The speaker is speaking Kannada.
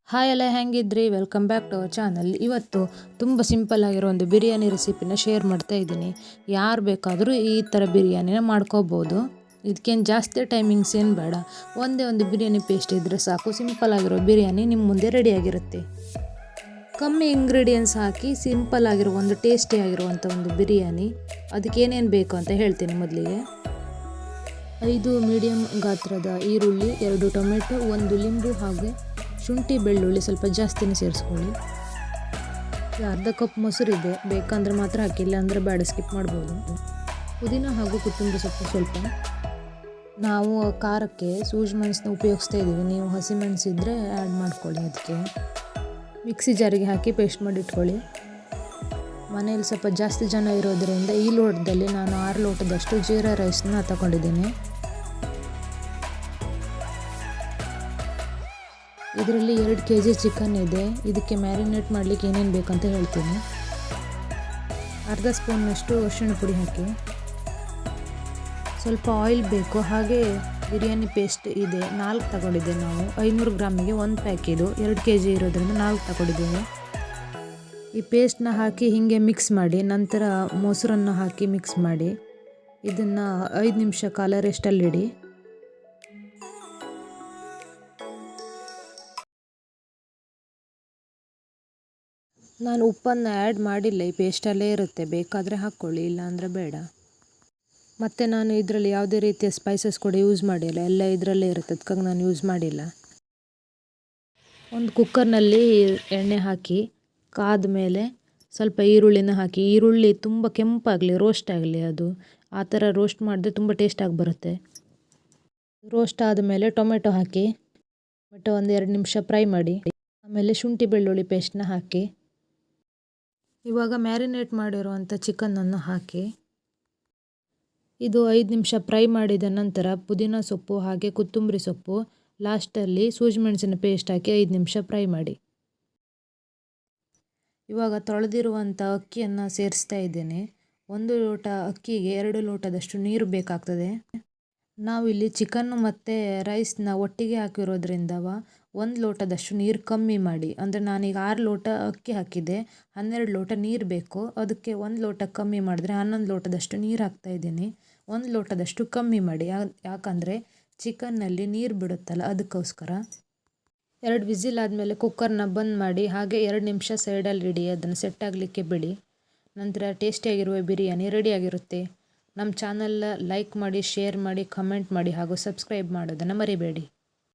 ಹಾಯ್ ಎಲ್ಲ ಹೆಂಗಿದ್ರಿ? Welcome back to our channel. ಇವತ್ತು ತುಂಬ ಸಿಂಪಲ್ ಆಗಿರೋ ಒಂದು ಬಿರಿಯಾನಿ ರೆಸಿಪಿನ ಶೇರ್ ಮಾಡ್ತಾ ಇದ್ದೀನಿ. ಯಾರು ಬೇಕಾದರೂ ಈ ಥರ ಬಿರಿಯಾನಿನ ಮಾಡ್ಕೋಬೋದು. ಇದಕ್ಕೇನು ಜಾಸ್ತಿ ಟೈಮಿಂಗ್ಸ್ ಏನು ಬೇಡ. ಒಂದೇ ಒಂದು ಬಿರಿಯಾನಿ ಪೇಸ್ಟ್ ಇದ್ದರೆ ಸಾಕು, ಸಿಂಪಲ್ ಆಗಿರೋ ಬಿರಿಯಾನಿ ನಿಮ್ಮ ಮುಂದೆ ರೆಡಿಯಾಗಿರುತ್ತೆ. ಕಮ್ಮಿ ಇಂಗ್ರೀಡಿಯೆಂಟ್ಸ್ ಹಾಕಿ ಸಿಂಪಲ್ ಆಗಿರೋ ಒಂದು ಟೇಸ್ಟಿ ಆಗಿರುವಂಥ ಒಂದು ಬಿರಿಯಾನಿ. ಅದಕ್ಕೆ ಏನೇನು ಬೇಕು ಅಂತ ಹೇಳ್ತೀನಿ. ಮೊದಲಿಗೆ 5 ಮೀಡಿಯಮ್ ಗಾತ್ರದ ಈರುಳ್ಳಿ, 2 ಟೊಮೆಟೊ, 1 ಲಿಂಬು ಹಾಗೆ ಶುಂಠಿ ಬೆಳ್ಳುಳ್ಳಿ ಸ್ವಲ್ಪ ಜಾಸ್ತಿನೇ ಸೇರಿಸ್ಕೊಳ್ಳಿ. ಅರ್ಧ ಕಪ್ ಮೊಸರಿದೆ, ಬೇಕಂದ್ರೆ ಮಾತ್ರ ಹಾಕಿಲ್ಲ ಅಂದರೆ ಬೇಡ, ಸ್ಕಿಪ್ ಮಾಡ್ಬೋದು. ಪುದೀನ ಹಾಗೂ ಕೊತ್ತಂಬರಿ ಸೊಪ್ಪು ಸ್ವಲ್ಪ. ನಾವು ಖಾರಕ್ಕೆ ಸೂಜಿ ಮೆಣಸನ್ನ ಉಪಯೋಗಿಸ್ತಾ ಇದ್ದೀವಿ, ನೀವು ಹಸಿಮೆಣಸು ಇದ್ದರೆ ಆ್ಯಡ್ ಮಾಡ್ಕೊಳ್ಳಿ. ಅದಕ್ಕೆ ಮಿಕ್ಸಿ ಜಾರಿಗೆ ಹಾಕಿ ಪೇಸ್ಟ್ ಮಾಡಿ ಇಟ್ಕೊಳ್ಳಿ. ಮನೇಲಿ ಸ್ವಲ್ಪ ಜಾಸ್ತಿ ಜನ ಇರೋದರಿಂದ ಈ ಲೋಟದಲ್ಲಿ ನಾನು 6 ಲೋಟದಷ್ಟು ಜೀರಾ ರೈಸ್ನ ತಗೊಂಡಿದ್ದೀನಿ. ಇದರಲ್ಲಿ 2 kg ಚಿಕನ್ ಇದೆ. ಇದಕ್ಕೆ ಮ್ಯಾರಿನೇಟ್ ಮಾಡಲಿಕ್ಕೆ ಏನೇನು ಬೇಕಂತ ಹೇಳ್ತೀನಿ. ಅರ್ಧ ಸ್ಪೂನ್ನಷ್ಟು ಅರಿಶಿಣ ಪುಡಿ ಹಾಕಿ, ಸ್ವಲ್ಪ ಆಯಿಲ್ ಬೇಕು. ಹಾಗೆ ಬಿರಿಯಾನಿ ಪೇಸ್ಟ್ ಇದೆ, 4 ತಗೊಂಡಿದ್ದೆ ನಾವು. 500 ಗ್ರಾಮಿಗೆ 1 ಪ್ಯಾಕ್ ಇದು. 2 kg ಇರೋದ್ರಿಂದ 4 ತಗೊಂಡಿದ್ದೇವೆ. ಈ ಪೇಸ್ಟ್ನ ಹಾಕಿ ಹೀಗೆ ಮಿಕ್ಸ್ ಮಾಡಿ, ನಂತರ ಮೊಸರನ್ನು ಹಾಕಿ ಮಿಕ್ಸ್ ಮಾಡಿ ಇದನ್ನು 5 ನಿಮಿಷ ಕಾಲ ರೆಸ್ಟಲ್ಲಿಡಿ. ನಾನು ಉಪ್ಪನ್ನು ಆ್ಯಡ್ ಮಾಡಿಲ್ಲ, ಈ ಪೇಸ್ಟಲ್ಲೇ ಇರುತ್ತೆ, ಬೇಕಾದರೆ ಹಾಕ್ಕೊಳ್ಳಿ, ಇಲ್ಲಾಂದರೆ ಬೇಡ. ಮತ್ತು ನಾನು ಇದರಲ್ಲಿ ಯಾವುದೇ ರೀತಿಯ ಸ್ಪೈಸಸ್ ಕೂಡ ಯೂಸ್ ಮಾಡಿಲ್ಲ, ಎಲ್ಲ ಇದರಲ್ಲೇ ಇರುತ್ತೆ, ಅದಕ್ಕಾಗಿ ನಾನು ಯೂಸ್ ಮಾಡಿಲ್ಲ. ಒಂದು ಕುಕ್ಕರ್ನಲ್ಲಿ ಎಣ್ಣೆ ಹಾಕಿ ಕಾದ ಮೇಲೆ ಸ್ವಲ್ಪ ಈರುಳ್ಳಿನ ಹಾಕಿ. ಈರುಳ್ಳಿ ತುಂಬ ಕೆಂಪಾಗಲಿ, ರೋಸ್ಟ್ ಆಗಲಿ. ಅದು ಆ ಥರ ರೋಸ್ಟ್ ಮಾಡಿದ್ರೆ ತುಂಬ ಟೇಸ್ಟಾಗಿ ಬರುತ್ತೆ. ರೋಸ್ಟ್ ಆದಮೇಲೆ ಟೊಮೆಟೊ ಹಾಕಿ, ಟೊಮೆಟೊ ಒಂದು 2 ನಿಮಿಷ ಫ್ರೈ ಮಾಡಿ. ಆಮೇಲೆ ಶುಂಠಿ ಬೆಳ್ಳುಳ್ಳಿ ಪೇಸ್ಟನ್ನ ಹಾಕಿ. ಇವಾಗ ಮ್ಯಾರಿನೇಟ್ ಮಾಡಿರುವಂಥ ಚಿಕನನ್ನು ಹಾಕಿ ಇದು 5 ನಿಮಿಷ ಫ್ರೈ ಮಾಡಿದ ನಂತರ ಪುದೀನ ಸೊಪ್ಪು ಹಾಗೆ ಕೊತ್ತಂಬರಿ ಸೊಪ್ಪು, ಲಾಸ್ಟಲ್ಲಿ ಸೂಜಿ ಮೆಣಸಿನ ಪೇಸ್ಟ್ ಹಾಕಿ 5 ನಿಮಿಷ ಫ್ರೈ ಮಾಡಿ. ಇವಾಗ ತೊಳೆದಿರುವಂಥ ಅಕ್ಕಿಯನ್ನು ಸೇರಿಸ್ತಾ ಇದ್ದೇನೆ. 1 ಲೋಟ ಅಕ್ಕಿಗೆ 2 ಲೋಟದಷ್ಟು ನೀರು ಬೇಕಾಗ್ತದೆ. ನಾವಿಲ್ಲಿ ಚಿಕನ್ನು ಮತ್ತು ರೈಸ್ನ ಒಟ್ಟಿಗೆ ಹಾಕಿರೋದ್ರಿಂದ 1 ಲೋಟದಷ್ಟು ನೀರು ಕಮ್ಮಿ ಮಾಡಿ. ಅಂದರೆ ನಾನೀಗ 6 ಲೋಟ ಅಕ್ಕಿ ಹಾಕಿದ್ದೆ, 12 ಲೋಟ ನೀರು ಬೇಕು. ಅದಕ್ಕೆ 1 ಲೋಟ ಕಮ್ಮಿ ಮಾಡಿದ್ರೆ 11 ಲೋಟದಷ್ಟು ನೀರು ಹಾಕ್ತಾಯಿದ್ದೀನಿ. 1 ಲೋಟದಷ್ಟು ಕಮ್ಮಿ ಮಾಡಿ, ಯಾಕಂದರೆ ಚಿಕನ್ನಲ್ಲಿ ನೀರು ಬಿಡುತ್ತಲ್ಲ, ಅದಕ್ಕೋಸ್ಕರ. 2 ವಿಸಿಲ್ ಆದಮೇಲೆ ಕುಕ್ಕರ್ನ ಬಂದ್ ಮಾಡಿ, ಹಾಗೆ 2 ನಿಮಿಷ ಸೈಡಲ್ಲಿ ಇಡಿ, ಅದನ್ನು ಸೆಟ್ ಆಗಲಿಕ್ಕೆ ಬಿಡಿ. ನಂತರ ಟೇಸ್ಟಿಯಾಗಿರುವ ಬಿರಿಯಾನಿ ರೆಡಿಯಾಗಿರುತ್ತೆ. ನಮ್ಮ ಚಾನಲ್ನ ಲೈಕ್ ಮಾಡಿ, ಶೇರ್ ಮಾಡಿ, ಕಮೆಂಟ್ ಮಾಡಿ ಹಾಗೂ ಸಬ್ಸ್ಕ್ರೈಬ್ ಮಾಡೋದನ್ನು ಮರಿಬೇಡಿ.